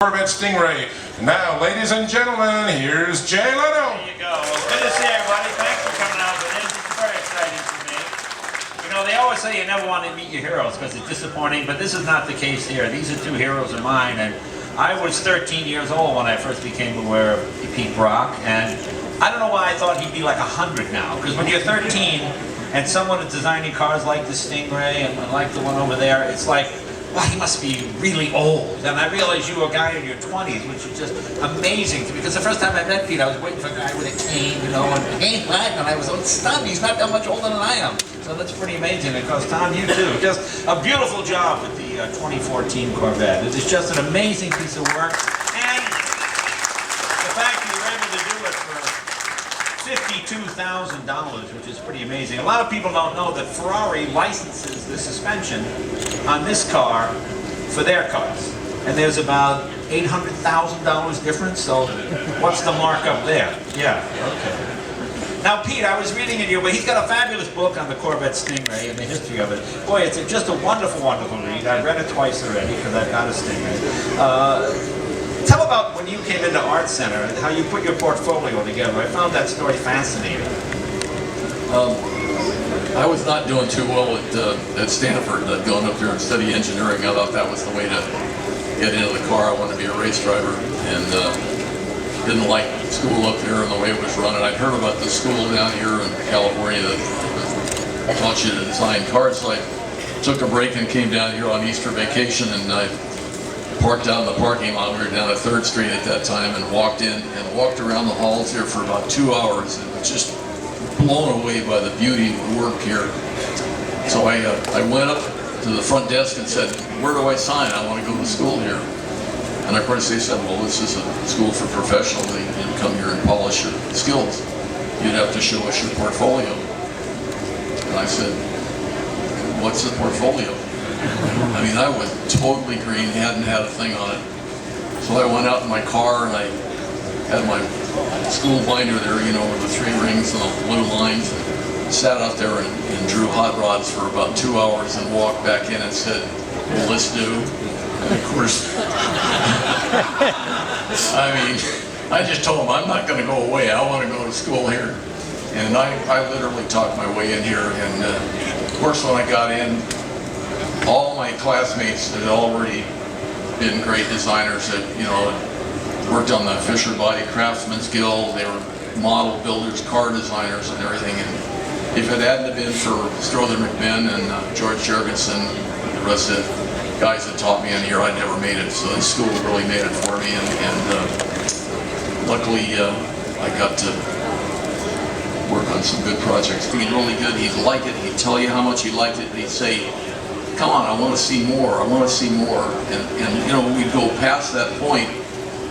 Corvette Stingray. Now, ladies and gentlemen, here's Jay Leno. There you go. Well, it's good to see everybody. Thanks for coming out with this. It's very exciting for me. You know, they always say you never want to meet your heroes because it's disappointing, but this is not the case here. These are two heroes of mine, and I was 13 years old when I first became aware of Pete Brock, and I don't know why I thought he'd be like 100 now, because when you're 13 and someone is designing cars like the Stingray and like the one over there, it's like, wow, he must be really old. And I realized you were a guy in your 20s, which is just amazing to me. Because the first time I met Pete, I was waiting for a guy with a cane, you know, and hey, what? And I was stunned. He's not that much older than I am. So that's pretty amazing. And of course, Tom, you too. Just a beautiful job with the 2014 Corvette. It is just an amazing piece of work. And the fact you were able to do it for $52,000, which is pretty amazing. A lot of people don't know that Ferrari licenses the suspension on this car for their cars. And there's about $800,000 difference, so what's the markup there? Yeah, okay. Now Pete, I was reading in your book, he's got a fabulous book on the Corvette Stingray and the history of it. Boy, it's just a wonderful, wonderful read. I've read it twice already because I've got a Stingray. Tell about when you came into Art Center and how you put your portfolio together. I found that story fascinating. I was not doing too well at Stanford, going up there and study engineering. I thought that was the way to get into the car. I wanted to be a race driver, and didn't like school up there and the way it was run. And I'd heard about the school down here in California that taught you to design cars. So I took a break and came down here on Easter vacation, and I parked out in the parking lot. We were down at 3rd Street at that time, and walked in and walked around the halls here for about 2 hours, and was just blown away by the beauty of the work here. So I went up to the front desk and said, "Where do I sign? I want to go to school here." And of course they said, "Well, this is a school for professionals. You come here and polish your skills. You'd have to show us your portfolio." And I said, "What's the portfolio?" I mean, I was totally green, hadn't had a thing on it. So I went out in my car and I had my school binder there, you know, with the 3 rings and the blue lines, and sat out there and drew hot rods for about 2 hours and walked back in and said, "Will this do?" And of course, I mean, I just told him, I'm not going to go away. I want to go to school here. And I literally talked my way in here. And of course, when I got in, all my classmates had already been great designers that, you know, worked on the Fisher Body Craftsman's Guild. They were model builders, car designers, and everything. And if it hadn't been for Strother McMinn and George Jurgensen, the rest of the guys that taught me in here, I'd never made it. So this school really made it for me. And luckily, I got to work on some good projects. Being really good, he'd like it. He'd tell you how much he liked it. He'd say, "Come on, I want to see more. I want to see more." And you know, we'd go past that point,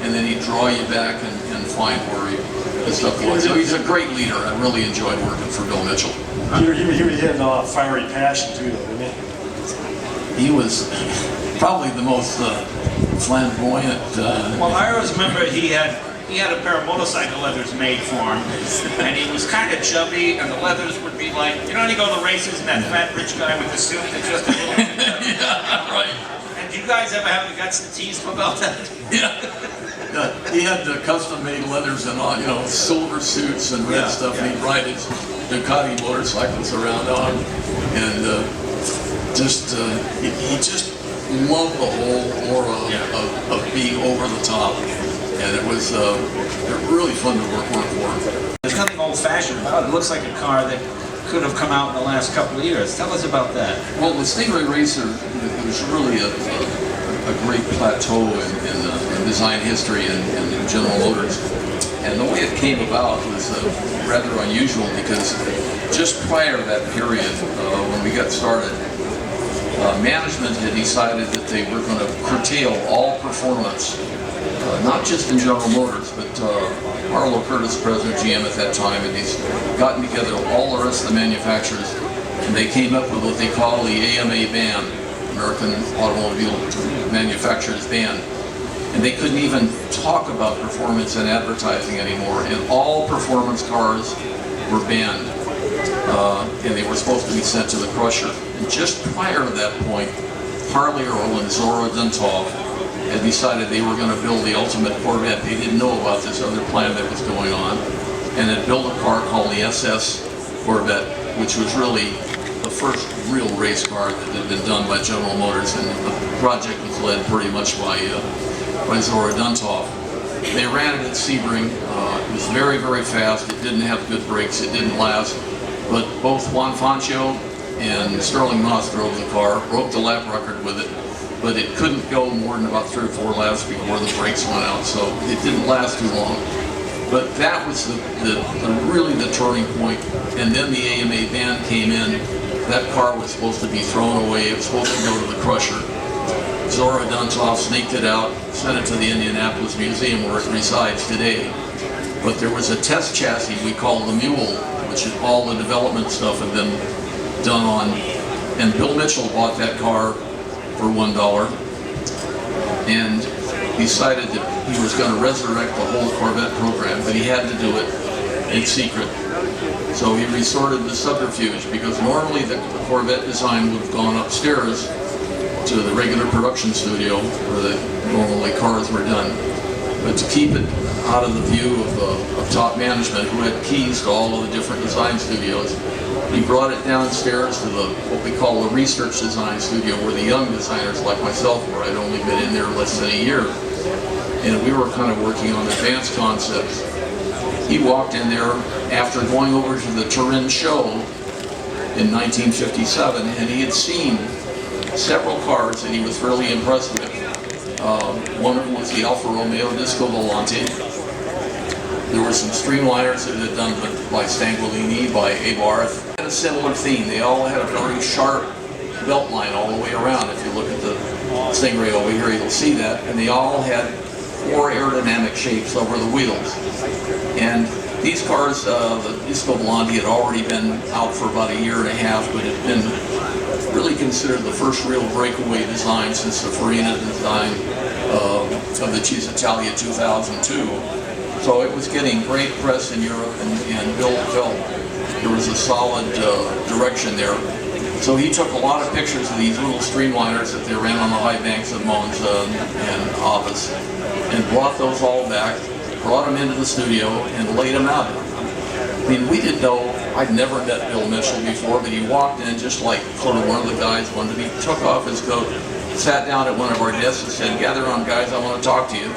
and then he'd draw you back and find where the stuff was. So he's a great leader. I really enjoyed working for Bill Mitchell. He had a fiery passion too, though, didn't he? He was probably the most flamboyant. Well, I always remember he had a pair of motorcycle leathers made for him, and he was kind of chubby, and the leathers would be like, you know when you go to the races and that fat rich guy with the suit that's just a little bit Yeah, right. And do you guys ever have the guts to tease him about that? Yeah. He had the custom-made leathers and all, you know, silver suits and red stuff. And he'd ride his Ducati motorcycles around on, and he just loved the whole aura of being over the top. And it was really fun to work for. There's nothing old-fashioned about it. It looks like a car that could have come out in the last couple of years. Tell us about that. Well, the Stingray Racer, it was really a great plateau in design history and in General Motors. And the way it came about was rather unusual, because just prior to that period, when we got started, management had decided that they were going to curtail all performance. Not just in General Motors, but Arlo Curtis, president of GM at that time, and he's gotten together all the rest of the manufacturers, and they came up with what they call the AMA ban, American Automobile Manufacturers Ban. And they couldn't even talk about performance in advertising anymore, and all performance cars were banned, and they were supposed to be sent to the crusher. And just prior to that point, Harley Earl and Zora Duntov had decided they were going to build the ultimate Corvette. They didn't know about this other plan that was going on, and had built a car called the SS Corvette, which was really the first real race car that had been done by General Motors, and the project was led pretty much by Zora Duntov. They ran it at Sebring. It was very, very fast. It didn't have good brakes. It didn't last. But both Juan Fangio and Sterling Moss drove the car, broke the lap record with it, but it couldn't go more than about 3 or 4 laps before the brakes went out, so it didn't last too long. But that was really the turning point. And then the AMA ban came in. That car was supposed to be thrown away. It was supposed to go to the crusher. Zora Duntov sneaked it out, sent it to the Indianapolis Museum where it resides today. But there was a test chassis we call the Mule, which is all the development stuff had been done on. And Bill Mitchell bought that car for $1 and decided that he was going to resurrect the whole Corvette program, but he had to do it in secret. So he resorted to subterfuge, because normally the Corvette design would have gone upstairs to the regular production studio where normally cars were done. But to keep it out of the view of top management who had keys to all of the different design studios, he brought it downstairs to what we call the research design studio, where the young designers like myself were. I'd only been in there less than a year, and we were kind of working on advanced concepts. He walked in there after going over to the Turin show in 1957, and he had seen several cars that he was really impressed with. One of them was the Alfa Romeo Disco Volante. There were some streamliners that had done by Stanguellini, by Abarth. They had a similar theme. They all had a very sharp belt line all the way around. If you look at the Stingray over here, you'll see that. And they all had 4 aerodynamic shapes over the wheels. And these cars, the Disco Volante had already been out for about 1.5 years, but it had been really considered the first real breakaway design since the Farina design of the Cisitalia 2002. So it was getting great press in Europe, and Bill felt there was a solid direction there. So he took a lot of pictures of these little streamliners that they ran on the high banks of Monza and Avis, and brought those all back, brought them into the studio, and laid them out. I mean, we didn't know, I'd never met Bill Mitchell before, but he walked in just like sort of one of the guys wanted. He took off his coat, sat down at one of our desks and said, "Gather around, guys, I want to talk to you."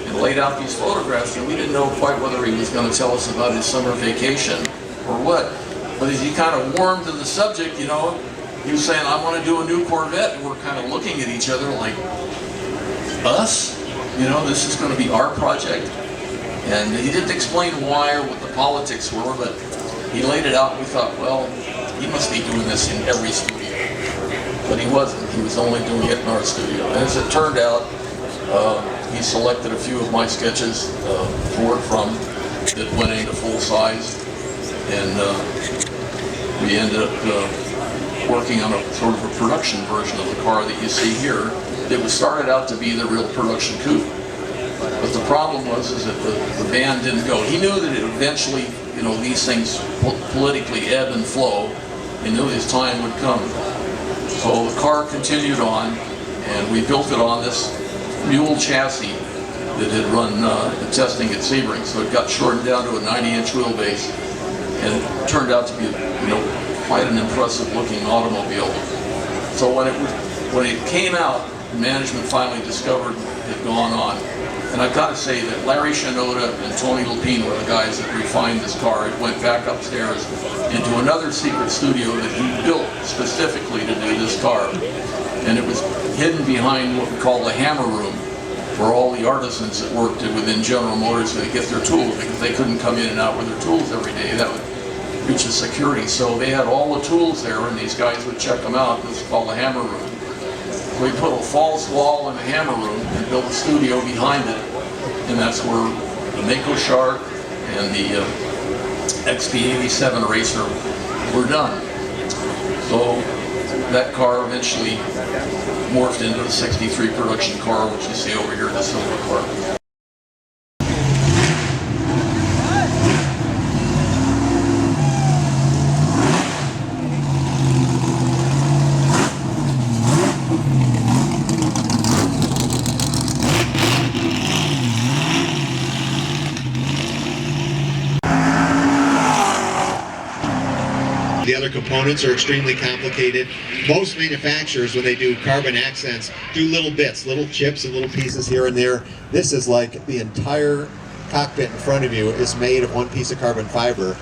And laid out these photographs, and we didn't know quite whether he was going to tell us about his summer vacation or what. But as he kind of warmed to the subject, you know, he was saying, "I want to do a new Corvette," and we're kind of looking at each other like, us? You know, this is going to be our project? And he didn't explain why or what the politics were, but he laid it out, and we thought, well, he must be doing this in every studio. But he wasn't. He was only doing it in our studio. And as it turned out, he selected a few of my sketches to work from that went into full size, and we ended up working on a sort of a production version of the car that you see here. It was started out to be the real production coupe, but the problem was is that the band didn't go. He knew that it eventually, you know, these things politically ebb and flow. He knew his time would come. So the car continued on, and we built it on this mule chassis that had run testing at Sebring. So it got shortened down to a 90-inch wheelbase, and it turned out to be, you know, quite an impressive looking automobile. So when it came out, management finally discovered it had gone on. And I've got to say that Larry Shinoda and Tony Lapine were the guys that refined this car. It went back upstairs into another secret studio that he built specifically to do this car. And it was hidden behind what we call the hammer room, where all the artisans that worked within General Motors would get their tools, because they couldn't come in and out with their tools every day. That would breach the security. So they had all the tools there, and these guys would check them out. This is called the hammer room. We put a false wall in the hammer room and built a studio behind it, and that's where the Mako Shark and the XP87 Racer were done. So that car eventually morphed into the 63 production car, which you see over here, the silver car. components are extremely complicated. Most manufacturers, when they do carbon accents, do little bits, little chips and little pieces here and there. This is like the entire cockpit in front of you is made of one piece of carbon fiber.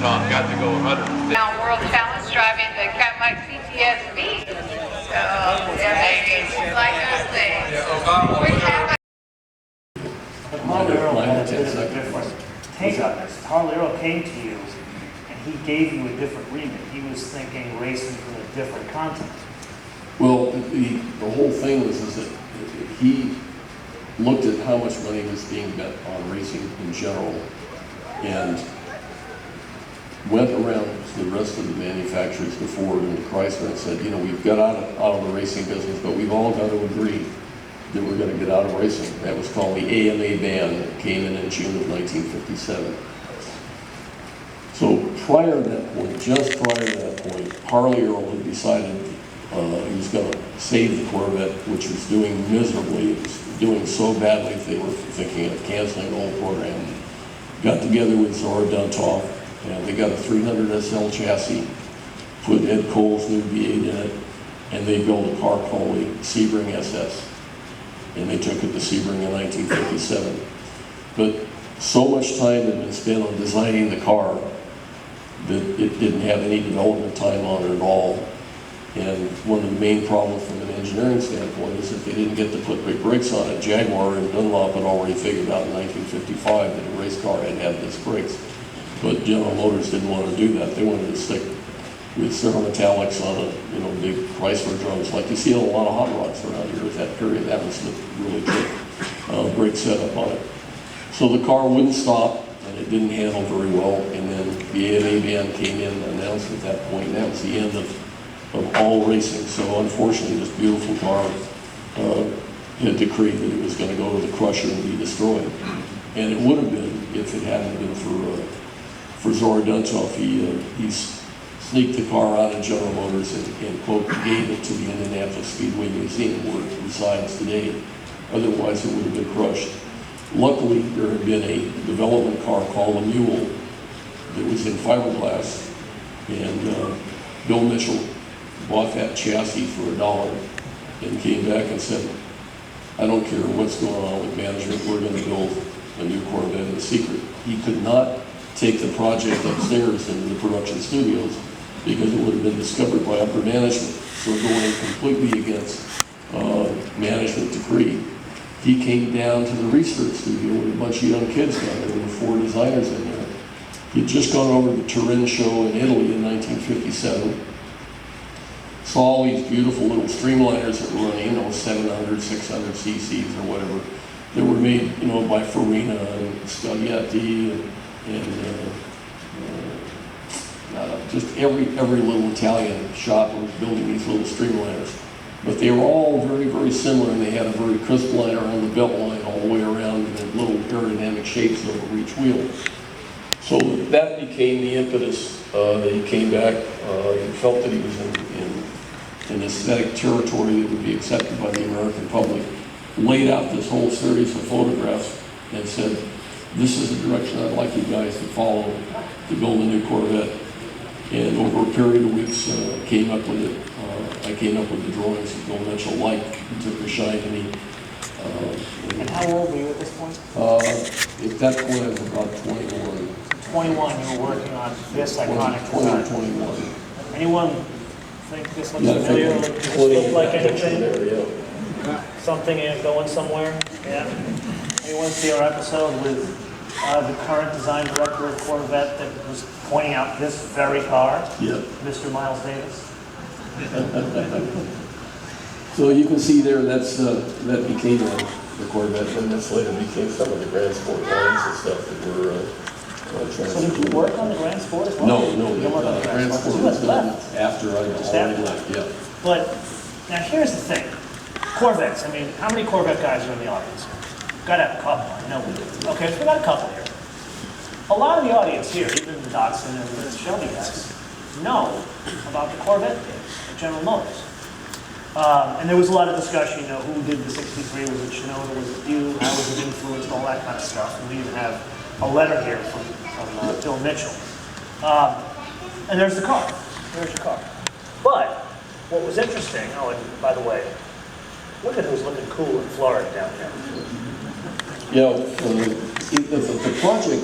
Got to go 150. Now World Challenge driving the Cadillac CTS-V. So they're making like those things. We have Harley Earl had a bit of a different take on this. Harley Earl came to you and he gave you a different remit. He was thinking racing from a different content. Well, the whole thing was is that he looked at how much money was being bet on racing in general and went around to the rest of the manufacturers, the Ford and the Chrysler, and said, you know, we've got out of the racing business, but we've all got to agree that we're going to get out of racing. That was called the AMA ban that came in June of 1957. So prior to that point, just prior to that point, Harley Earl had decided he was going to save the Corvette, which was doing miserably. It was doing so badly they were thinking of canceling the whole program. Got together with Zora Duntov, and they got a 300 SL chassis, put Ed Cole's new V8 in it, and they built a car called the Sebring SS. And they took it to Sebring in 1957. But so much time had been spent on designing the car that it didn't have any development time on it at all. And one of the main problems from an engineering standpoint is that they didn't get to put big brakes on it. Jaguar and Dunlop had already figured out in 1955 that a race car had disc brakes. But General Motors didn't want to do that. They wanted to stick with cerometallics on a big Chrysler drums, like you see on a lot of hot rods around here at that period. That was the really good brake setup on it. So the car wouldn't stop, and it didn't handle very well. And then the AMA ban came in and announced at that point, and that was the end of all racing. So unfortunately, this beautiful car had decreed that it was going to go to the crusher and be destroyed. And it would have been if it hadn't been for Zora Duntov. He sneaked the car out of General Motors and quote, gave it to the Indianapolis Speedway Museum where it resides today. Otherwise, it would have been crushed. Luckily, there had been a development car called a Mule that was in fiberglass, and Bill Mitchell bought that chassis for $1 and came back and said, I don't care what's going on with management, we're going to build a new Corvette in secret. He could not take the project upstairs into the production studios because it would have been discovered by upper management. So going completely against management decree, he came down to the research studio with a bunch of young kids down there. There were 4 designers in there. He'd just gone over to the Turin show in Italy in 1957. Saw all these beautiful little streamliners that were running, 700, 600 cc's or whatever. They were made, by Farina and Scaglietti and just every little Italian shop was building these little streamliners. But they were all very, very similar, and they had a very crisp line around the belt line all the way around, and little aerodynamic shapes over each wheel. So that became the impetus that he came back. He felt that he was in aesthetic territory that would be accepted by the American public, laid out this whole series of photographs and said, this is the direction I'd like you guys to follow to build a new Corvette. And over a period of weeks, came up with it. I came up with the drawings that Bill Mitchell liked. He took a shine to me. And how old were you at this point? At that point, I was about 21. 21, you were working on this iconic 20 design. 21. Anyone think this looks Yeah, familiar? I think Does this look like 20 anything? there, yeah. Something going somewhere? Yeah. Anyone see our episode with the current design director of Corvette that was pointing out this very car? Yeah. Mr. Miles Davis? So you can see there, that became the Corvette, and this later became some of the Grand Sport lines and stuff that were So did you work on the Grand Sport as well? No, You didn't work on the Grand Sport You was had done left. after I Just already after. left, yeah. But now here's the thing. Corvettes, I mean, how many Corvette guys are in the audience? Gotta have a couple, I know we do. Okay, so we got a couple here. A lot of the audience here, even the Datsun and the Shelby guys, know about the Corvette days at General Motors. And there was a lot of discussion, who did the 63, was it Shinoda, was it you, how was it influenced, all that kind of stuff. And we even have a letter here from from Phil Mitchell. And there's the car. There's your car. But what was interesting, oh, and by the way, look at who's looking cool in Florida down here. You know, the project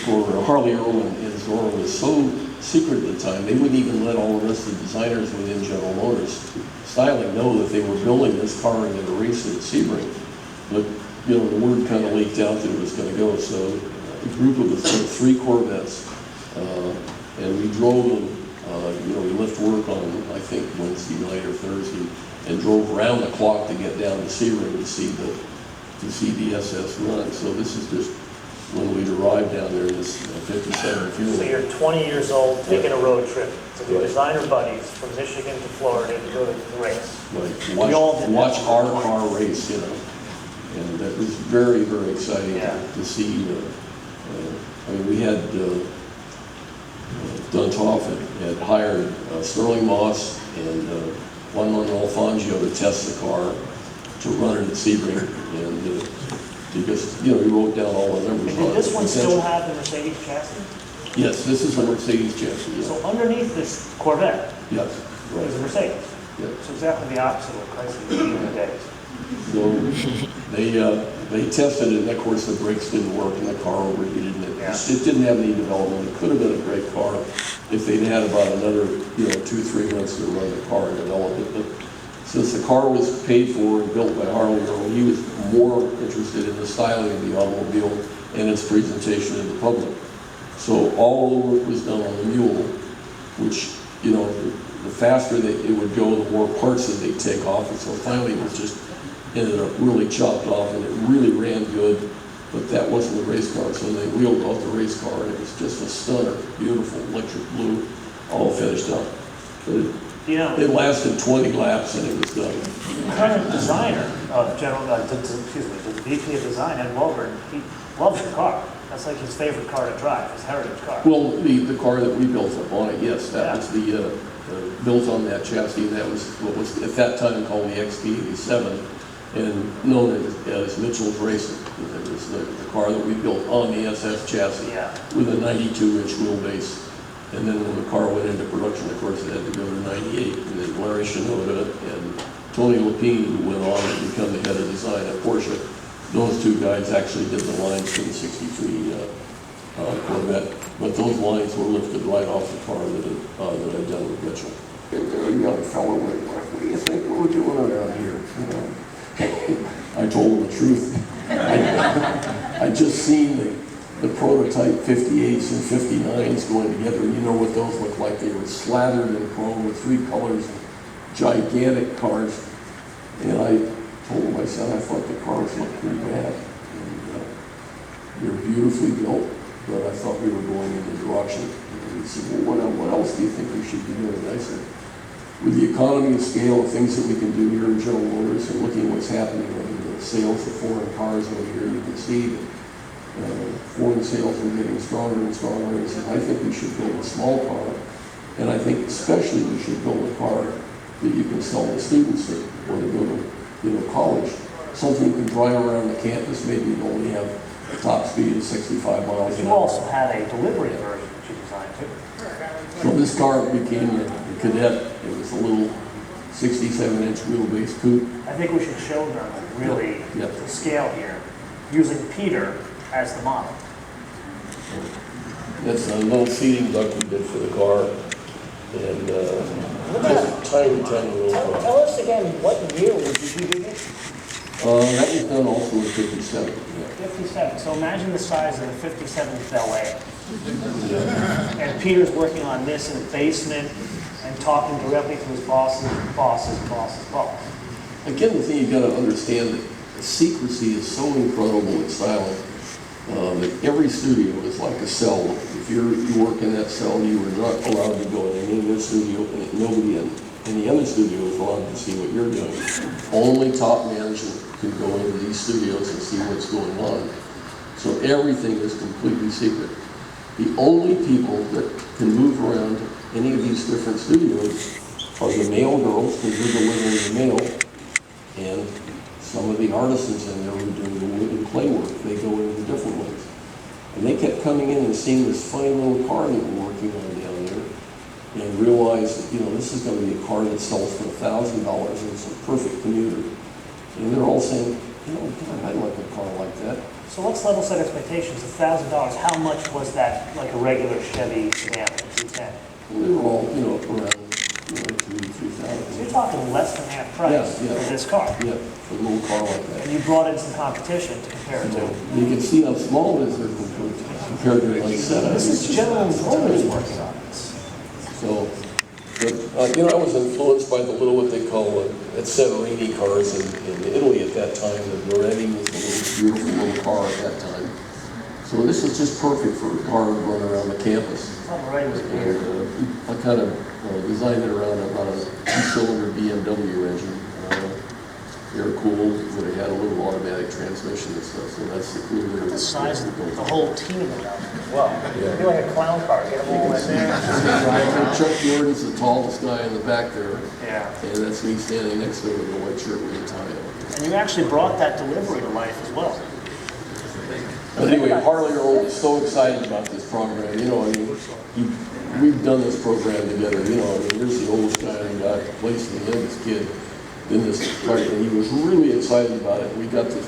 for Harley Earl and Zora was so secret at the time, they wouldn't even let all the rest of the designers within General Motors styling know that they were building this car and going to race it at Sebring. But, you know, the word kind of leaked out that it was going to go. So a group of us took 3 Corvettes, and we drove them. You know, we left work on, I think, Wednesday night or Thursday, and drove around the clock to get down to Sebring to see the SS run. So this is just when we'd arrived down there in this 57 fuel. So you're 20 years old, taking a road trip with your designer buddies from Michigan to Florida to go to the race. Like, watch our car race, you know. And that was very, very exciting to see. I mean, we had Duntoff had hired Sterling Moss and Juan Manuel Fangio to test the car, to run it at Sebring, and because, you know, he wrote down all the numbers. Did this one still have the Mercedes chassis? Yes, this is a Mercedes chassis. Yeah. So underneath this Corvette Yes, right. is a Mercedes. Yeah. It's exactly the opposite of what Chrysler did in the days. So they tested it, and of course the brakes didn't work, and the car overheated, and it didn't have any development. It could have been a great car if they'd had about another, you know, 2-3 months to run the car and develop it. But since the car was paid for and built by Harley Earl, he was more interested in the styling of the automobile and its presentation to the public. So all the work was done on the mule, which, you know, the faster that it would go, the more parts that they'd take off. And so finally it was just ended up really chopped off, and it really ran good, but that wasn't the race car. So they wheeled off the race car, and it was just a stunner, beautiful electric blue, all finished up. But it lasted 20 laps and it was done. The current designer of the VP of design, Ed Wilburn, he loves the car. That's like his favorite car to drive, his heritage car. Well, the car that we built up on it, yes, that was the built on that chassis. That was what was at that time called the XT87, and known as Mitchell's Racing. It was the car that we built on the SF chassis with a 92-inch wheelbase. And then when the car went into production, of course, it had to go to 98. And then Larry Shinoda and Tony Lapine, who went on to become the head of design at Porsche, those 2 guys actually did the lines for the 63 Corvette. But those lines were lifted right off the car that I'd done with Mitchell. A young fellow went, what do you think we're doing around here? You know? I told him the truth. I just seen the prototype 58s and 59s going together. You know what those look like? They were slathered in chrome with 3 colors, gigantic cars. And I told him, I said, I thought the cars looked pretty bad. And, they're beautifully built, but I thought we were going in the direction. And he said, well, what else do you think we should be doing? And I said, with the economy of scale of things that we can do here in General Motors and looking at what's happening in the sales of foreign cars over here, you can see that foreign sales are getting stronger and stronger. And I think we should build a small car, and I think especially we should build a car that you can sell to students that want to go to college. Something you can drive around the campus. Maybe you only have a top speed of 65 miles an hour. You also had a delivery version that you designed too. So this car became the Cadet. It was a little 67-inch wheelbase coupe. I think we should show them really the scale here, using Peter as the model. That's a little seating duct we did for the car, and just tiny little car. Tell us again, what year did you do this? That was done also in 57. Yeah. 57. So imagine the size of the 57 Bel Air. And Peter's working on this in the basement and talking directly to his boss. Again, the thing you've got to understand that the secrecy is so incredible in styling that every studio is like a cell. If you work in that cell, you are not allowed to go in any other studio, and nobody in any other studio is allowed to see what you're doing. Only top management can go into these studios and see what's going on. So everything is completely secret. The only people that can move around any of these different studios are the mail girls, because they're delivering the mail, and some of the artisans in there who do the wood and clay work. They go into different ones. And they kept coming in and seeing this fine little car that we're working on down there, and realized that, you know, this is going to be a car that sells for $1,000 and it's a perfect commuter. And they're all saying, you know, God, I'd like a car like that. So let's level set expectations. $1,000. How much was that, like a regular Chevy sedan, 210? And they were all, you know, around, you know, $2,000 to $3,000. So you're talking less than half price Yeah, yeah. for this car. Yeah, for a little car like that. And you brought in some competition to compare it to. You can see how small it is compared to like Seca. This is General Motors working on this. So, but, you know, I was influenced by the little, what they call Sebring cars in Italy at that time. The BRE was a beautiful little car at that time. So this is just perfect for a car to run around the campus. Oh, right, it was weird. And, I kind of designed it around about a 2-cylinder BMW engine. Air-cooled, but it had a little automatic transmission and stuff, so that's the cool little... The size of the whole team of them as well. It'd be like a clown car, get them all in there. Chuck Jordan's the tallest guy in the back there. Yeah. And that's me standing next to him in the white shirt with a tie on. And you actually brought that delivery to life as well. But anyway, Harley are all so excited about this program. You know, I mean, we've done this program together. You know, I mean, here's the oldest guy and got placed in the youngest kid in this car, and he was really excited about it. We got the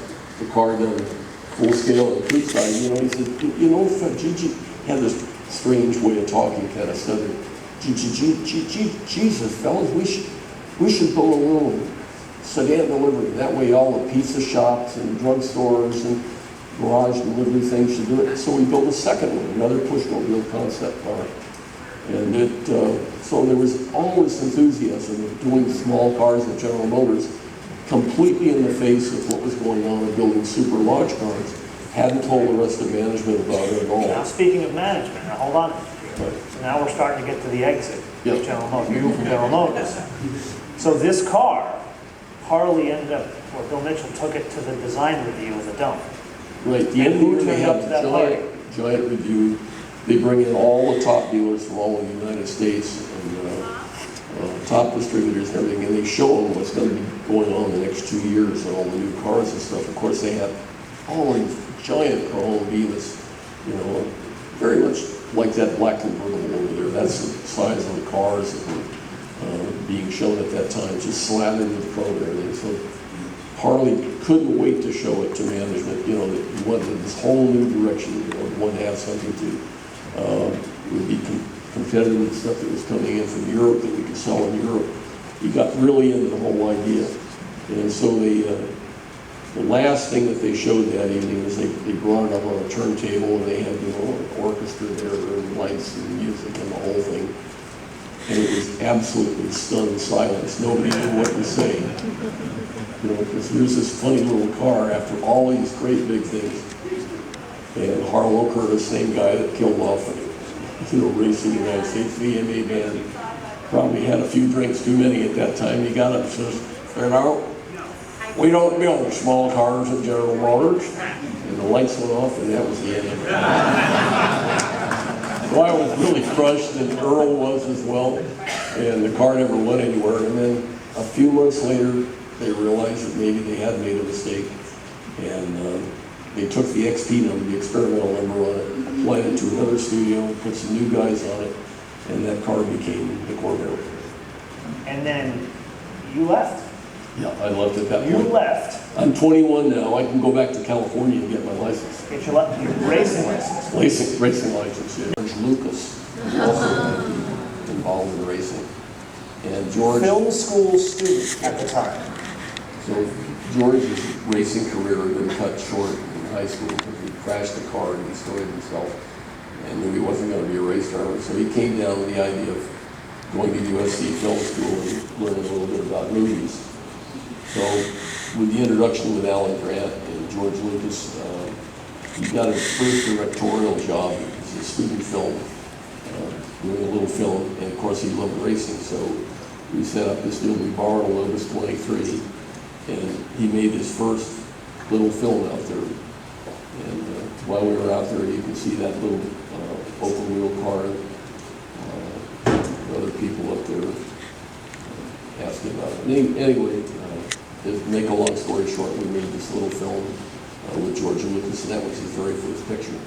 car done full scale and Coupe side. You know, he said, you know, Gigi had this strange way of talking, kind of stuttered. Jesus, fellas, we should build a little sedan delivery. That way, all the pizza shops and drugstores and garage delivery things should do it. So we built a second one, another push-mobile concept car. And so there was all this enthusiasm of doing small cars at General Motors, completely in the face of what was going on in building super large cars. Hadn't told the rest of management about it at all. Now, speaking of management, now hold on. Right. So now we're starting to get to the exit Yep. of General Motors. You from General Motors. So this car, Harley ended up, or Bill Mitchell took it to the design review in the dump. Right, the And end of who the year they turned up have to a that giant review. They bring in all the top dealers from all of the United States and top distributors and everything, and they show them what's going to be going on in the next 2 years and all the new cars and stuff. Of course, they have all these giant chrome behemoths, you know, very much like that black convertible over there. That's the size of the cars that were being shown at that time, just slathered with chrome and everything. So Harley couldn't wait to show it to management, you know, that he wanted this whole new direction, you know, one to have something to would be competitive with stuff that was coming in from Europe that we could sell in Europe. He got really into the whole idea. And so the last thing that they showed that evening was they brought it up on a turntable, and they had, you know, an orchestra there and lights and music and the whole thing. And it was absolutely stunned silence. Nobody knew what to say. You know, because here's this funny little car after all these great big things. And Harlow Curtis, same guy that killed off, you know, racing in the United States, VMA band, probably had a few drinks too many at that time. He got up and says, you know, we don't build small cars at General Motors. And the lights went off, and that was the end of it. So I was really crushed, and Earl was as well, and the car never went anywhere. And then a few months later, they realized that maybe they had made a mistake, and they took the XP number, the experimental number on it, applied it to another studio, put some new guys on it, and that car became the Corvette. And then you left. Yeah, I left at that You point. left. I'm 21 now. I can go back to California and get my license. Get your racing license. Racing license, yeah. George Lucas was also involved in racing. And George... Film school student at the time. So George's racing career had been cut short in high school because he crashed the car and destroyed himself and knew he wasn't going to be a race driver. So he came down with the idea of going to USC film school and learning a little bit about movies. So with the introduction with Alan Grant and George Lucas, he got his first directorial job as a student film, doing a little film, and of course he loved racing, so we set up this deal. We borrowed a Lotus 23, and he made his first little film out there. And while we were out there, you can see that little open wheel car, other people up there asking about it. Anyway, to make a long story short, we made this little film with George Lucas, and that was his very first picture.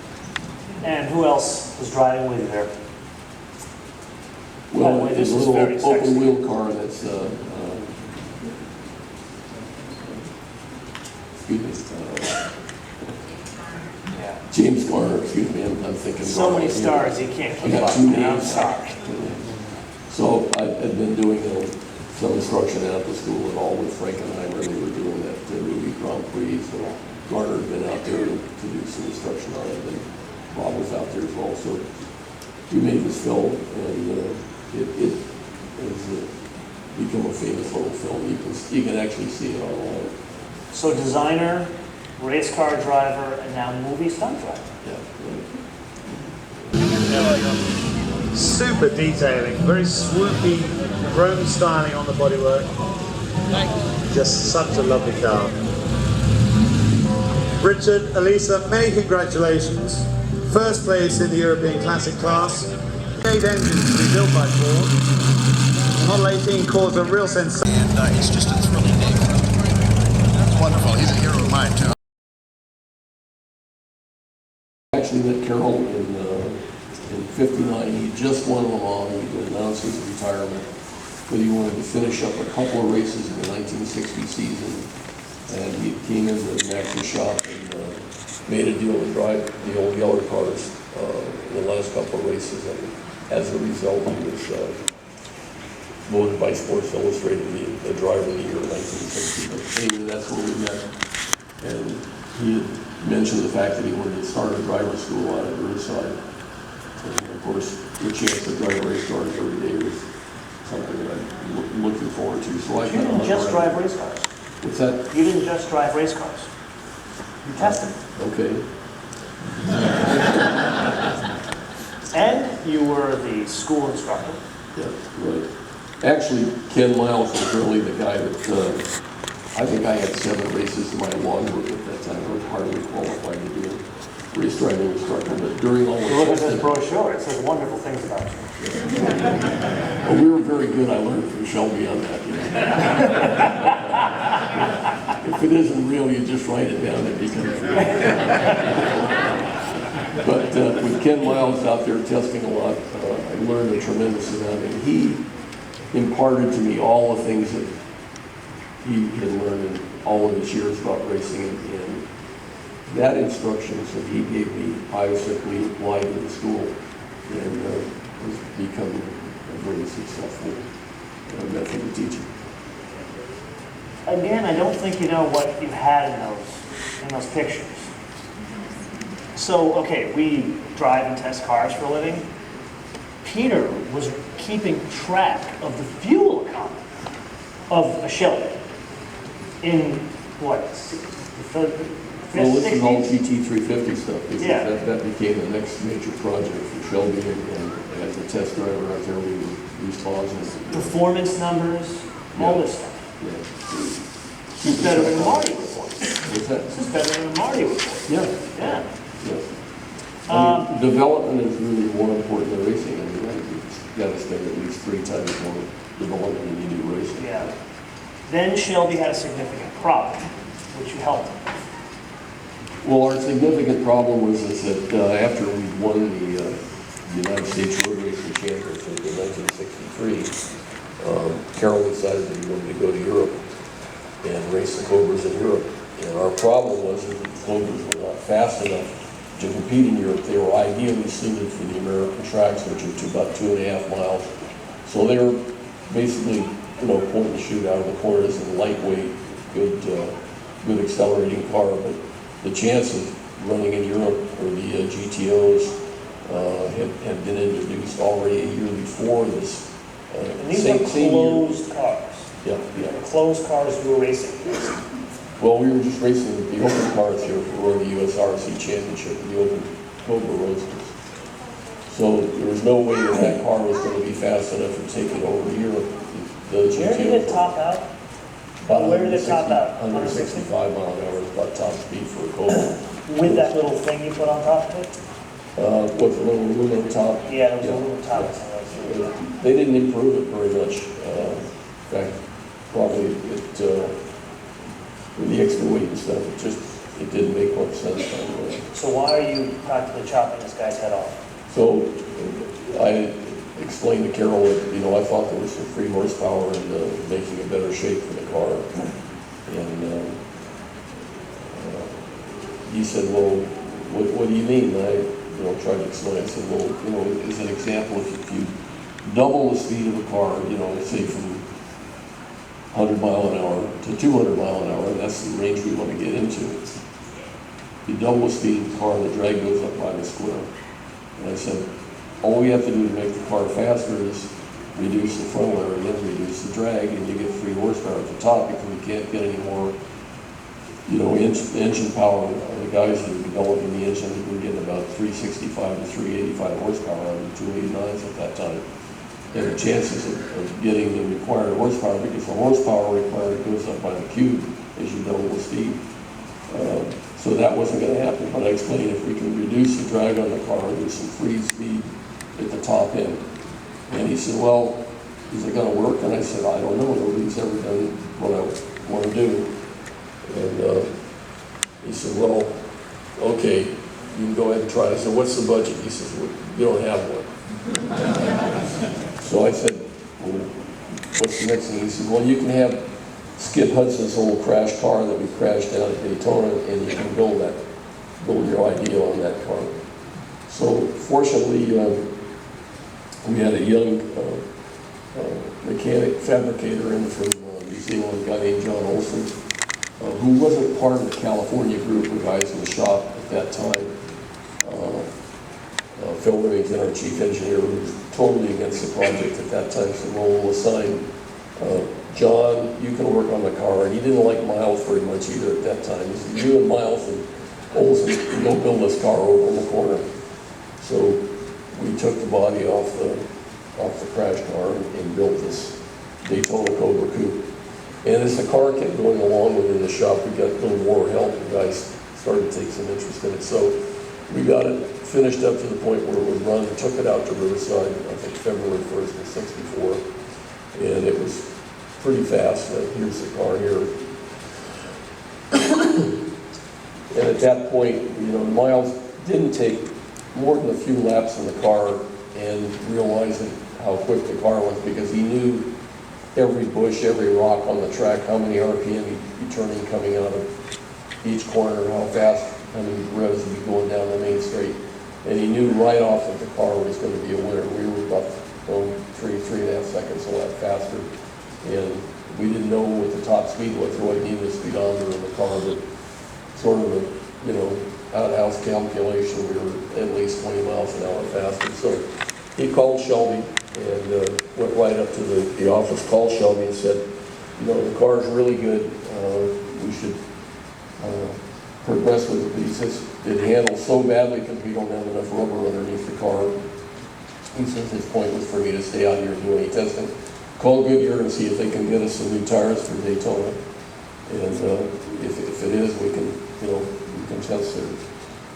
And who else was driving with you there? By the Well, way, it's this a is little very sexy. open wheel car that's, excuse me, Yeah. James Garner, excuse me, I'm thinking. So Garner. many stars, you can't I keep got up. two I'm names. sorry. So I had been doing some instruction at the school and all with Frankenheimer. They were doing that movie Grand Prix. So Garner had been out there to do some instruction on it, and Bob was out there as well. So we made this film, and it has become a famous little film. You can actually see it online. So designer, race car driver, and now movie stunt driver. Yeah. Super detailing, very swoopy chrome styling on the bodywork. Just such a lovely car. Richard, Elisa, many congratulations. First place in the European Classic class. 8 engines to be built by Ford. Model 18 caused a real sensation. And it's just a thrilling day. It's wonderful. He's a hero of mine, too. Actually met Carroll in '59. He just won Le Mans. He announced his retirement, but he wanted to finish up a couple of races in the 1960 season. And he came into the Max's shop and made a deal to drive the old yellow cars in the last couple of races. And as a result, he was voted by Sports Illustrated the driver of the year in 1960. But anyway, that's where we met. And he had mentioned the fact that he wanted to start a driver school out at Riverside. And of course, the chance to drive race cars every day was something that I'm looking forward to. So I You didn't just drive race cars. What's that? You didn't just drive race cars. You tested. Okay. And you were the school instructor. Yeah, right. Actually, Ken Miles was really the guy that, I think I had 7 races in my logbook at that time. I was hardly qualified to be a race driving instructor, but during all the Look at this testing, brochure. It says wonderful things about you. well, we were very good. I learned from Shelby on that. You know. If it isn't real, you just write it down and becomes real. But with Ken Miles out there testing a lot, I learned a tremendous amount, and he imparted to me all the things that he had learned in all of his years about racing, and that instructions that he gave me, I simply applied to the school, and has become a very successful method of teaching. Again, I don't think you know what you had in those pictures. So, okay, we drive and test cars for a living. Peter was keeping track of the fuel economy of a Shelby in what, Well, this is all 60s? GT350 stuff, because Yeah. that became the next major project for Shelby, and as a test driver out there, we were responsible. Performance numbers, all this stuff. Yeah. This is better than a Marty report. What's that? This is better than a Marty report. Yeah. Yeah. Yes. I mean, development is really more important than racing. I mean, you've got to spend at least 3 times more development than you do racing. Yeah. Then Shelby had a significant problem, which you helped him. Well, our significant problem was that after we won the United States Road Racing Championship in 1963, Carroll decided that he wanted to go to Europe and race the Cobras in Europe. And our problem was that the Cobras were not fast enough to compete in Europe. They were ideally suited for the American tracks, which are about 2.5 miles. So they were basically, point and shoot out of the corners and lightweight, good accelerating car. But the chance of running in Europe, or the GTOs, had been introduced already a year before this. And these were closed cars. Yeah, The yeah. closed cars you were racing. Well, we were just racing with the open cars here for the USRC Championship, the open Cobra Roadsters. So there was no way that car was going to be fast enough to take it over Europe. Where did it top out? Where did it top out? 165 mile an hour is about top speed for a Cobra. With that little thing you put on top of it? With the little aluminum top. Yeah, there was a little top. They didn't improve it very much. In fact, probably with the extra weight and stuff, it it didn't make much sense. So why are you practically chopping this guy's head off? So I explained to Carroll that, you know, I thought there was some free horsepower in making a better shape for the car. And he said, well, what do you mean? And I, you know, tried to explain. I said, well, you know, as an example, if you double the speed of a car, you know, say from 100 mile an hour to 200 mile an hour, and that's the range we want to get into. You double the speed of the car, the drag goes up by the square. And I said, all we have to do to make the car faster is reduce the throttle area and reduce the drag, and you get 3 horsepower at the top because we can't get any more, you know, engine power. The guys that are developing the engine, we're getting about 365 to 385 horsepower out of the 289s at that time. And the chances of getting the required horsepower, because the horsepower required goes up by the cube as you double the speed. So that wasn't going to happen, but I explained if we can reduce the drag on the car, there's some free speed at the top end. And he said, well, is it going to work? And I said, I don't know. Nobody's ever done what I want to do. And he said, well, okay, you can go ahead and try it. I said, what's the budget? He says, well, you don't have one. So I said, well, what's the next thing? He said, well, you can have Skip Hudson's old crash car that we crashed down at Daytona, and you can build your idea on that car. So fortunately, we had a young mechanic fabricator in from New Zealand, a guy named John Olson, who wasn't part of the California group of guys in the shop at that time. Phil Remington, our chief engineer, who was totally against the project at that time, said, well, we'll assign John, you can work on the car. And he didn't like Miles very much either at that time. He said, you and Miles and Olson can go build this car over in the corner. So we took the body off the crash car and built this Daytona Cobra Coupe. And as the car kept going along within the shop, we got a little more help. The guys started to take some interest in it. So we got it finished up to the point where it would run. We took it out to Riverside, I think February 1st of '64. And it was pretty fast. Here's the car here. And at that point, you know, Miles didn't take more than a few laps in the car and realizing how quick the car was, because he knew every bush, every rock on the track, how many RPM he'd be turning coming out of each corner, how fast, how many revs he'd be going down the main straight. And he knew right off that the car was going to be a winner. We were about 3.5 seconds a lap faster. And we didn't know what the top speed was, or what he needed a speedometer in the car, but sort of a, you know, out-of-house calculation, we were at least 20 miles an hour faster. So he called Shelby and went right up to the office, called Shelby and said, you know, the car is really good. We should progress with it. But he says it handles so badly because we don't have enough rubber underneath the car. He says his point was for me to stay out here and do any testing. Call Goodyear and see if they can get us some new tires for Daytona. And if it is, we can, you know, we can test it.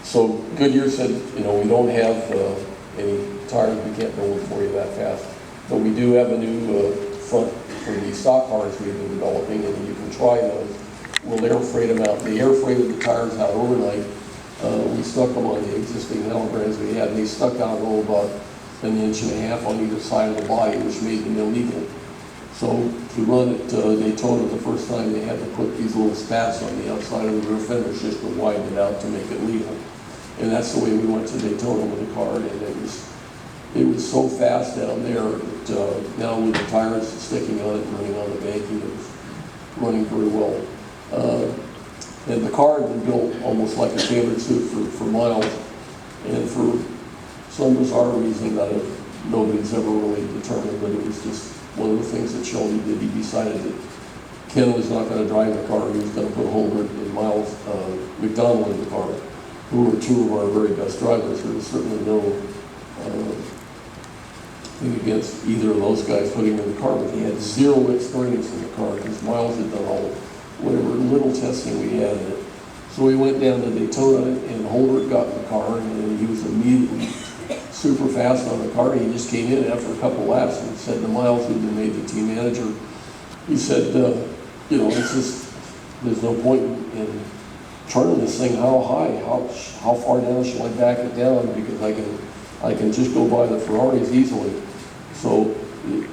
So Goodyear said, you know, we don't have any tires, we can't build them for you that fast. But we do have a new front for the stock cars we've been developing, and you can try those. We'll air freight them out. They air freighted the tires out overnight. We stuck them on the existing metal brands we had, and they stuck out about an inch and a half on either side of the body, which made them illegal. So to run at Daytona the first time, they had to put these little spats on the outside of the rear fenders just to widen it out to make it legal. And that's the way we went to Daytona with the car, and it was so fast down there that now with the tires sticking on it, running on the banking, it was running very well. And the car had been built almost like a tailored suit for Miles, and for some bizarre reason that nobody's ever really determined, but it was just one of the things that Shelby did. He decided that Ken was not going to drive the car. He was going to put Holbert and Miles McDonald in the car, who were two of our very best drivers. There was certainly no thing against either of those guys putting him in the car, but he had zero experience in the car because Miles had done all whatever little testing we had in it. So we went down to Daytona, and Holbert got in the car, and he was immediately super fast on the car. He just came in after a couple laps and said to Miles, who'd been made the team manager, he said, you know, there's no point in turning this thing how high, how far down should I back it down, because I can just go by the Ferraris easily. So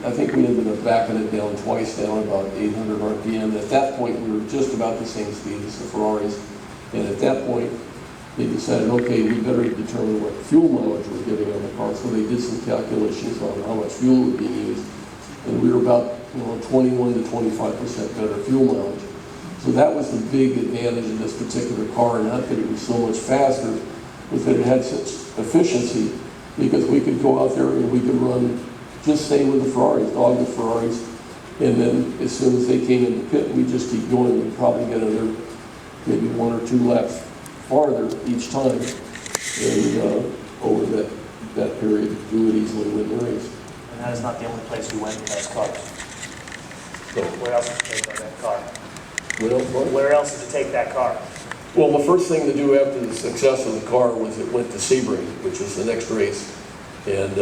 I think we ended up backing it down twice, down about 800 RPM. At that point, we were just about the same speed as the Ferraris. And at that point, they decided, okay, we better determine what fuel mileage we're getting on the car. So they did some calculations on how much fuel was being used. And we were about 21 to 25% better fuel mileage. So that was the big advantage of this particular car, not that it was so much faster, but that it had such efficiency, because we could go out there and we could run, just stay with the Ferraris, dog the Ferraris, and then as soon as they came in the pit, we just keep going and probably get another maybe 1 or 2 laps farther each time, and over that period, do it easily win the race. And that is not the only place you went with those cars. So where else did you take that car? Where else did you take that car? Well, the first thing to do after the success of the car was it went to Sebring, which was the next race, and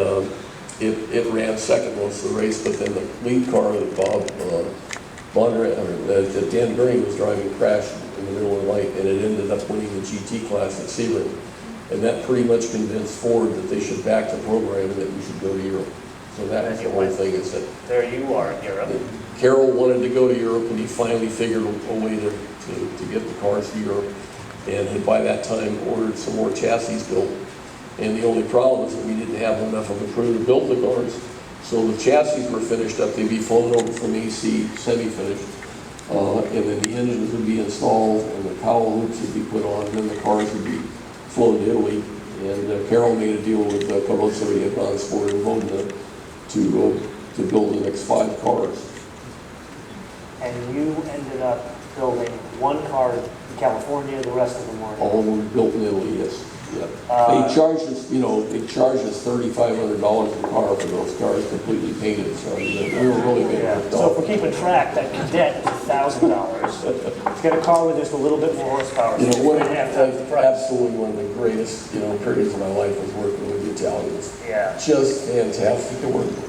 it ran second most of the race, but then the lead car that that Dan Green was driving crashed in the middle of the night, and it ended up winning the GT class at Sebring. And that pretty much convinced Ford that they should back the program and that we should go to Europe. So that was the whole thing, is that there you are in Europe. Carroll wanted to go to Europe, and he finally figured a way to get the cars to Europe, and had by that time ordered some more chassis built. And the only problem is that we didn't have enough of a crew to build the cars. So the chassis were finished up, they'd be flown over from AC, semi-finished, and then the engines would be installed, and the cowl hoops would be put on, and then the cars would be flown to Italy. And Carroll made a deal with Palos Verdes Concours in Laguna to build the next 5 cars. And you ended up building one car in California, the rest of them were All were built in Italy, yes. Yeah. They charged us, they charged us $3,500 a car for those cars, completely painted. So we were really good. Yeah. So if we're keeping track, that Cadet is $1,000. It's got a car with just a little bit more horsepower. One of absolutely one of the greatest, periods of my life was working with the Italians. Yeah. Just fantastic to work with.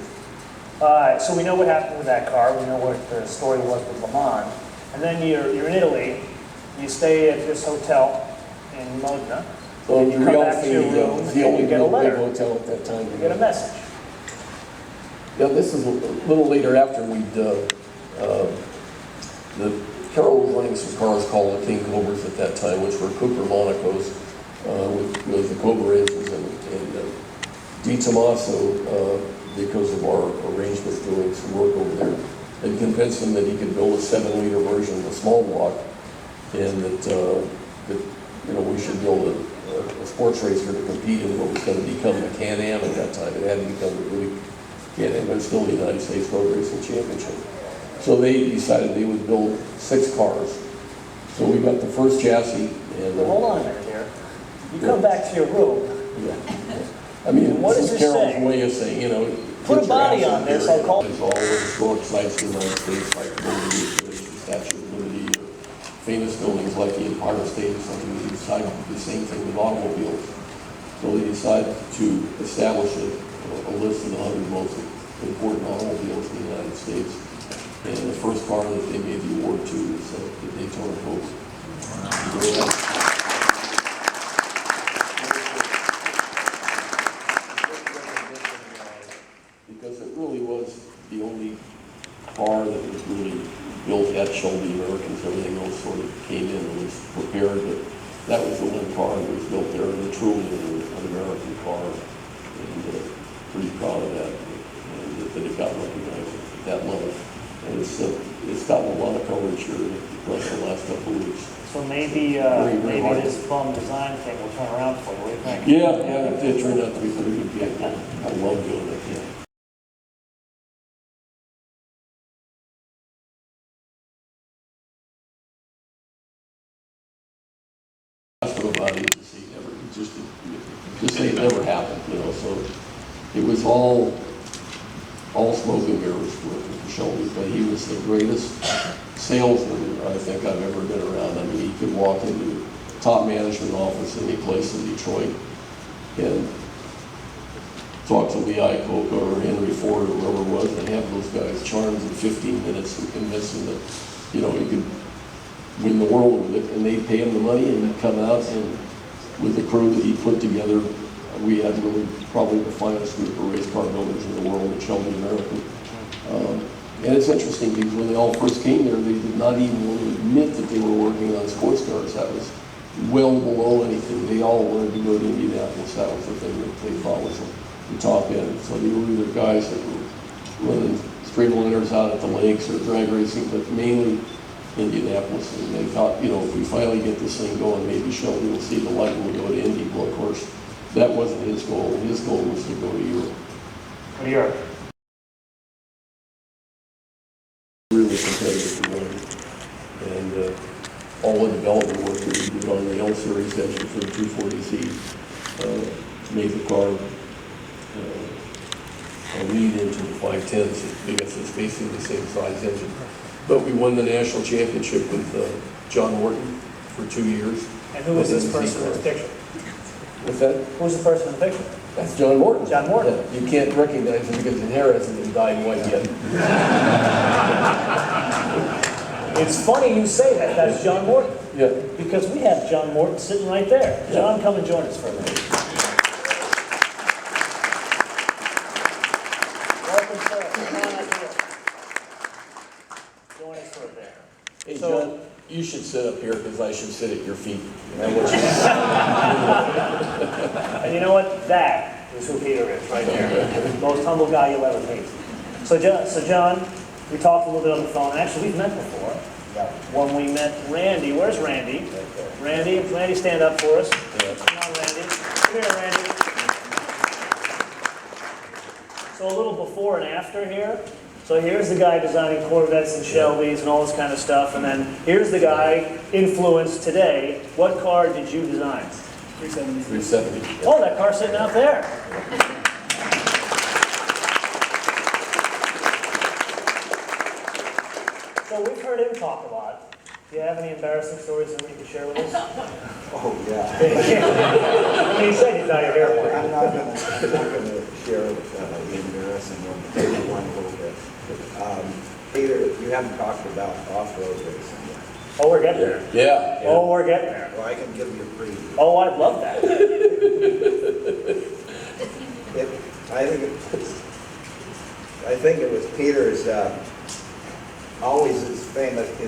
So we know what happened with that car. We know what the story was with Le Mans. And then you're in Italy. You stay at this hotel in Modena. Well, and you come back to your room and you get a letter. Hotel at that time. You get a message. Yeah, this is a little later after Carroll was running some cars called the King Cobras at that time, which were Coupe Monacos with the Cobra engines, and Di Tommaso, because of our arrangement, doing some work over there, and convinced him that he could build a 7-liter version of the small block, and that we should build a sports racer to compete in what was going to become the Can-Am at that time. It hadn't become the really Can-Am, but still the United States Road Racing Championship. So they decided they would build 6 cars. So we got the first chassis, and hold on a minute here. You come back to your room. Yeah. I mean, what does this it is Carroll's say? way of saying, put a body on this. I'll call it. All over historic sites in the United States, like the Statue of Liberty, or famous buildings like the Empire State or something. They decided to do the same thing with automobiles. So they decided to establish a list of the 100 most important automobiles in the United States. And the first car that they gave the award to is the Daytona Coupe. Because it really was the only car that was really built at Shelby. Americans, everything else sort of came in and was prepared, but that was the one car that was built there, and truly it was an American car, and pretty proud of that, and that it got recognized at that level. And it's gotten a lot of coverage here across the last couple of weeks. So maybe this bum design thing will turn around for you. What do you think? Yeah, it did turn out to be pretty good gig. I love doing it, yeah. About it, it never happened, so it was all smoke and mirrors for Shelby, but he was the greatest salesman I think I've ever been around. I mean, he could walk into the top management office any place in Detroit and talk to Lee Iacocca or Henry Ford or whoever it was, and have those guys charmed in 15 minutes and convince them that, he could win the world with it, and they pay him the money, and he'd come out, and with the crew that he put together, we had really probably the finest group of race car builders in the world at Shelby American. And it's interesting because when they all first came there, they did not even want to admit that they were working on sports cars. That was well below anything. They all wanted to go to Indianapolis. That was the thing that they thought was the top end. So they were either guys that were running straight liners out at the lakes or drag racing, but mainly Indianapolis. And they thought, you know, if we finally get this thing going, maybe Shelby will see the light and we'll go to Indy. Well, of course, that wasn't his goal. His goal was to go to Europe. Go to Europe. Really competitive to win. And all the development work that we did on the L Series engine for the 240Z made the car a lead into the 510s because it's basically the same size engine. But we won the national championship with John Morton for 2 years. And who was this person in the picture? What's that? Who was the person in the picture? That's John Morton. John Morton. Yeah, you can't recognize him because his hair hasn't been dyed white yet. It's funny you say that. That's John Morton. Yeah. Because we have John Morton sitting right there. Yeah. John, come and join us for a minute. Welcome, sir. Come on up here. Join us for a bit. Hey, So- John, you should sit up here because I should sit at your feet. And you know what? That is who Peter is, right there. Most humble guy you'll ever meet. So John, we talked a little bit on the phone. Actually, we've met before. When we met Randy. Where's Randy? Randy, stand up for us. Come on, Randy. Come here, Randy. So a little before and after here. So here's the guy designing Corvettes and Shelbys and all this kind of stuff. And then here's the guy influenced today. What car did you design? 370. 370. Oh, that car's sitting out there. So we've heard him talk a lot. Do you have any embarrassing stories that you can share with us? Oh, yeah. I mean, he said he's not your airport. I'm not gonna share the embarrassing one a little bit. Peter, you haven't talked about off-road racing yet. Oh, we're getting there. Yeah. Oh, we're getting there. Well, I can give you a preview. Oh, I'd love that. I think it was Peter's, always his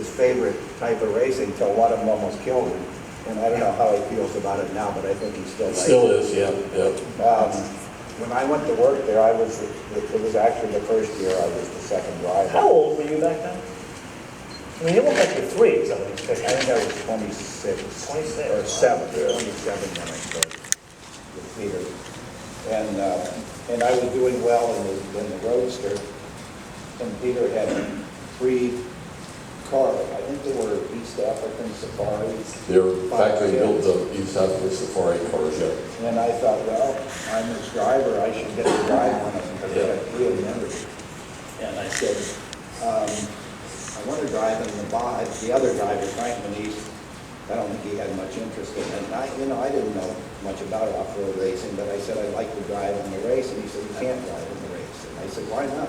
favorite type of racing till one of them almost killed him. And I don't know how he feels about it now, but I think he still likes it. Still is, yeah. When I went to work there, it was actually the first year I was the second driver. How old were you back then? I mean, you look like you're 3 in some of these pictures. I think I was 26. 26. Or 7. 27 when I started with Peter. And I was doing well in the Roadster. And Peter had 3 cars. I think they were East African Safaris. They were factory built East African Safari cars, yeah. And I thought, well, I'm his driver. I should get to drive one of them because I had 3 of them under. And I said, I want to drive in the Baja. The other driver, Franklin East, I don't think he had much interest in it. And I didn't know much about off-road racing, but I said I'd like to drive in the race. And he said, you can't drive in the race. And I said, why not?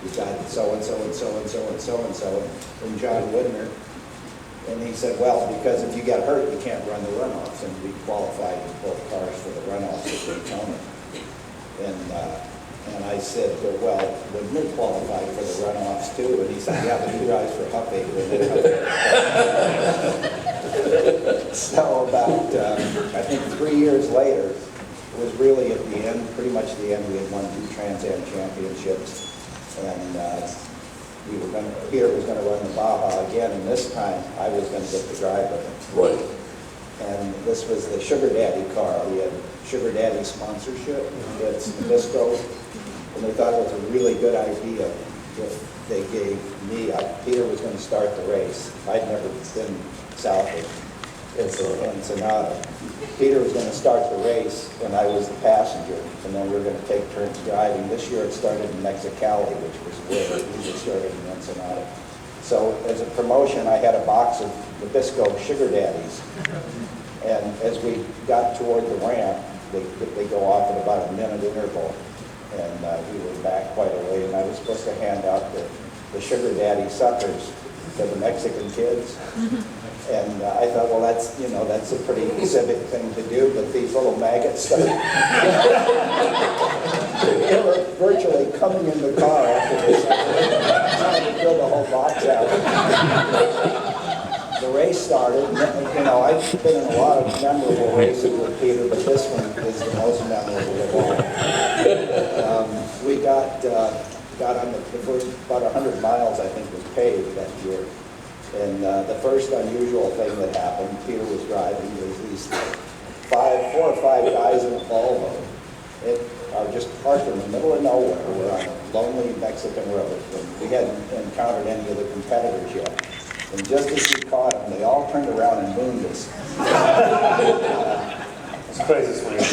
We've got so-and-so and so-and-so and so-and-so and John Widner. And he said, well, because if you get hurt, you can't run the runoffs. And we qualified with both cars for the runoffs at Daytona. And I said, well, Widner qualified for the runoffs too. And he said, yeah, but he drives for Huppy. So about, I think 3 years later, it was really at the end, pretty much the end, we had won 2 Trans Am championships. And Peter was going to run the Baja again, and this time I was going to get the drive of it. Right. And this was the Sugar Daddy car. We had Sugar Daddy sponsorship. It's Nabisco. And they thought it was a really good idea if they gave me, Peter was going to start the race. I'd never been south of Ensenada. Peter was going to start the race, and I was the passenger, and then we were going to take turns driving. This year it started in Mexicali, which was where it usually started in Ensenada. So as a promotion, I had a box of Nabisco Sugar Daddies. And as we got toward the ramp, they go off at about a minute interval. And we were back quite a way, and I was supposed to hand out the Sugar Daddy suckers to the Mexican kids. And I thought, well, that's, you know, that's a pretty civic thing to do, but these little maggots started, they were virtually coming in the car after this. Trying to fill the whole box out. The race started, and, you know, I've been in a lot of memorable races with Peter, but this one is the most memorable of all. We got on the first, about 100 miles, I think, was paved that year. And the first unusual thing that happened, Peter was driving, was these 4 or 5 guys in a Volvo. It are just parked in the middle of nowhere. We're on a lonely Mexican road. And we hadn't encountered any of the competitors yet. And just as we caught them, they all turned around and mooned us. It's crazy sweet.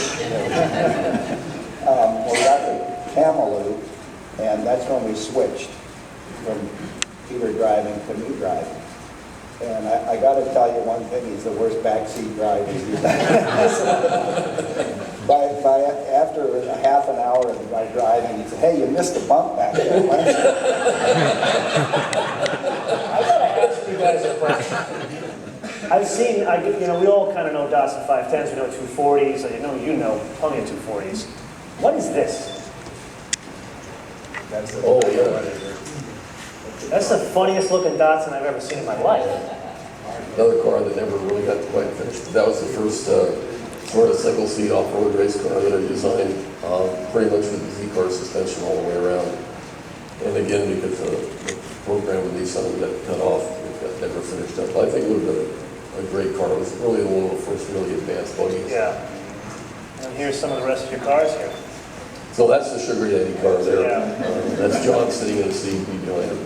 We got to Camelot, and that's when we switched from Peter driving to me driving. And I got to tell you one thing, he's the worst backseat driver you've after a half an hour of my driving, he said, hey, you missed a bump back there. Why don't you? I gotta ask you guys a question. I've seen, you know, we all kind of know Datsun 510s, we know 240s, I know you know plenty of 240s. What is this? That's the That's the funniest looking Datsun I've ever seen in my life. Another car that never really got quite finished. That was the first sort of single-seat off-road race car that I designed, pretty much with the Z-car suspension all the way around. And again, because the program with these sons got cut off, it got never finished up. I think it would have been a great car. It was really one of the first really advanced buggies. Yeah. And here's some of the rest of your cars here. So that's the Sugar Daddy car there. Yeah. That's John sitting in the seat behind him.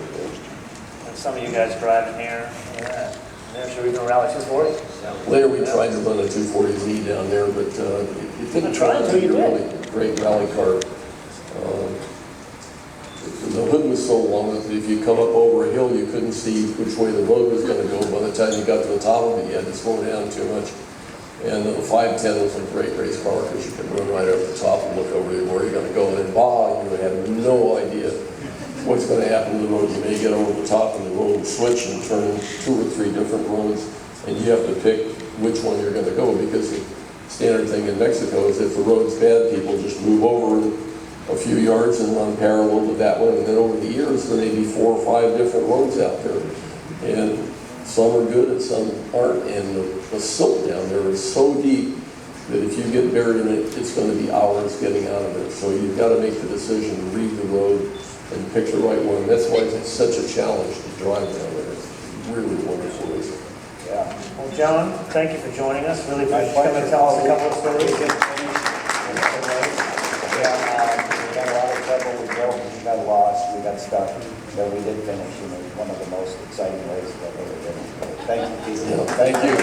And some of you guys driving here. Yeah. And there's your regional rally 240. Later we tried to run a 240Z down there, but it didn't turn out to be a really great rally car. The hood was so long that if you come up over a hill, you couldn't see which way the road was going to go. By the time you got to the top of it, you had to slow down too much. And the 510 was a great race car because you could run right over the top and look over where you're going to go. And then, you have no idea what's going to happen to the road. You may get over the top and the road will switch and turn 2 or 3 different roads. And you have to pick which one you're going to go, because the standard thing in Mexico is if the road's bad, people just move over a few yards and run parallel to that one. And then over the years, there may be 4 or 5 different roads out there. And some are good and some aren't. And the silt down there is so deep that if you get buried in it, it's going to be hours getting out of it. So you've got to make the decision, read the road, and pick the right one. That's why it's such a challenge to drive down there. It's really wonderful racing. Yeah. Well, John, thank you for joining us. Really appreciate you coming and tell us a couple of stories. We got a lot of trouble with Joe. We got lost. We got stuck. But we did finish. You know, one of the most exciting races I've ever been in. Thank you, Peter. Thank you.